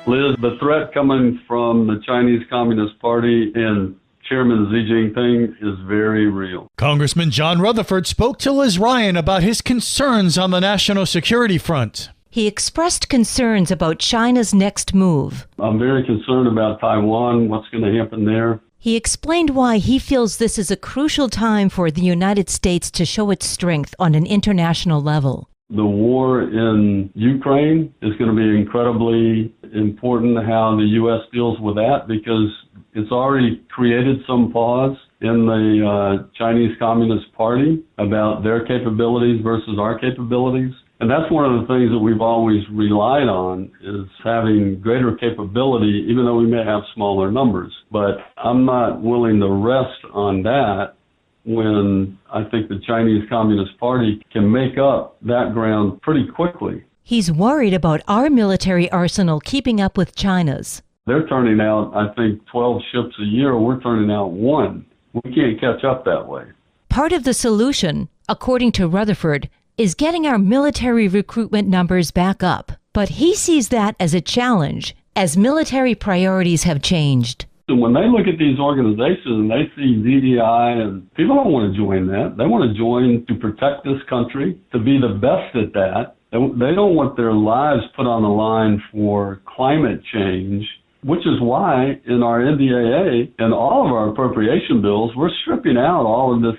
Liz, the threat coming from the Chinese Communist Party and Chairman Xi Jinping is very real. Congressman John Rutherford spoke to Liz Ryan about his concerns on the national security front. He expressed concerns about China's next move. I'm very concerned about Taiwan, what's going to happen there. He explained why he feels this is a crucial time for the United States to show its strength on an international level. The war in Ukraine is going to be incredibly important how the U.S. deals with that, because it's already created some pause in the Chinese Communist Party about their capabilities versus our capabilities. And that's one of the things that we've always relied on, is having greater capability, even though we may have smaller numbers. But I'm not willing to rest on that when I think the Chinese Communist Party can make up that ground pretty quickly. He's worried about our military arsenal keeping up with China's. They're turning out, I think, 12 ships a year. We're turning out one. We can't catch up that way. Part of the solution, according to Rutherford, is getting our military recruitment numbers back up. But he sees that as a challenge, as military priorities have changed. When they look at these organizations and they see DEI, and people don't want to join that. They want to join to protect this country, to be the best at that. They don't want their lives put on the line for climate change, which is why in our NDAA and all of our appropriation bills, we're stripping out all of this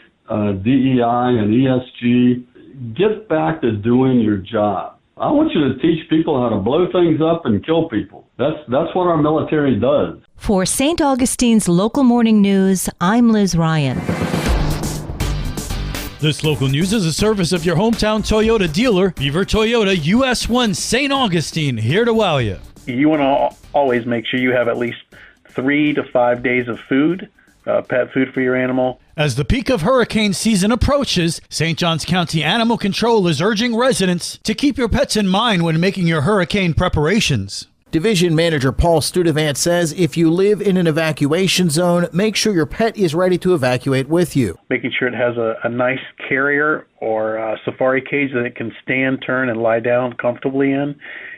DEI and ESG. Get back to doing your job. I want you to teach people how to blow things up and kill people. That's what our military does. For St. Augustine's Local Morning News, I'm Liz Ryan. This local news is a service of your hometown Toyota dealer, Beaver Toyota, US 1 St. Augustine, here to wow you. You want to always make sure you have at least 3 to 5 days of food, pet food for your animal. As the peak of hurricane season approaches, St. Johns County Animal Control is urging residents to keep your pets in mind when making your hurricane preparations. Division Manager Paul Studevant says if you live in an evacuation zone, make sure your pet is ready to evacuate with you. Making sure it has a nice carrier or a safari cage that it can stand, turn, and lie down comfortably in.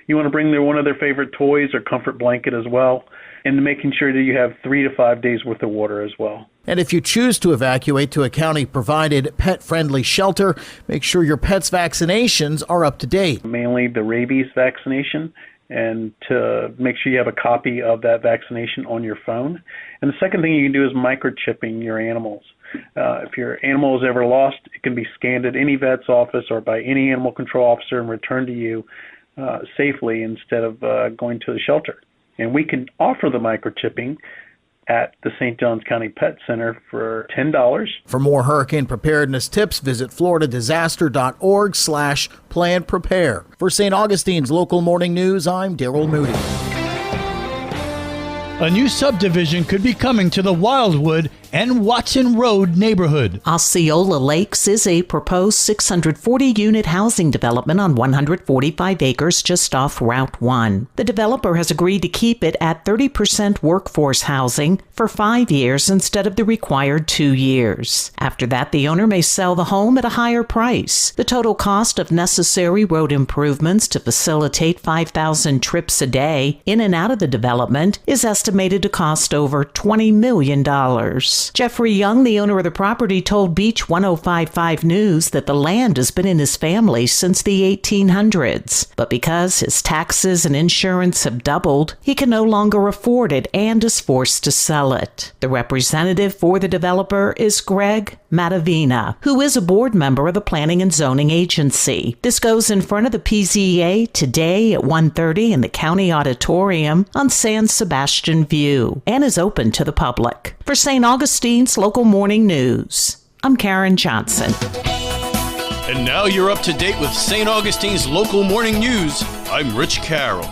You want to bring one of their favorite toys or comfort blanket as well, and making sure that you have 3 to 5 days worth of water as well. And if you choose to evacuate to a county-provided pet-friendly shelter, make sure your pet's vaccinations are up to date. Mainly the rabies vaccination, and to make sure you have a copy of that vaccination on your phone. And the second thing you can do is microchipping your animals. If your animal is ever lost, it can be scanned at any vet's office or by any animal control officer and returned to you safely instead of going to the shelter. And we can offer the microchipping at the St. Johns County Pet Center for $10. For more hurricane preparedness tips, visit floridadisaster.org/plan-prepare. For St. Augustine's Local Morning News, I'm Daryl Moody. A new subdivision could be coming to the Wildwood and Watson Road neighborhood. Osceola Lakes is a proposed 640-unit housing development on 145 acres just off Route 1. The developer has agreed to keep it at 30% workforce housing for 5 years instead of the required 2 years. After that, the owner may sell the home at a higher price. The total cost of necessary road improvements to facilitate 5,000 trips a day in and out of the development is estimated to cost over $20 million. Jeffrey Young, the owner of the property, told Beach 105.5 News that the land has been in his family since the 1800s. But because his taxes and insurance have doubled, he can no longer afford it and is forced to sell it. The representative for the developer is Greg Matavina, who is a board member of the Planning and Zoning Agency. This goes in front of the PZA today at 1:30 in the County Auditorium on San Sebastian View and is open to the public. For St. Augustine's Local Morning News, I'm Karen Johnson. And now you're up to date with St. Augustine's Local Morning News. I'm Rich Carroll.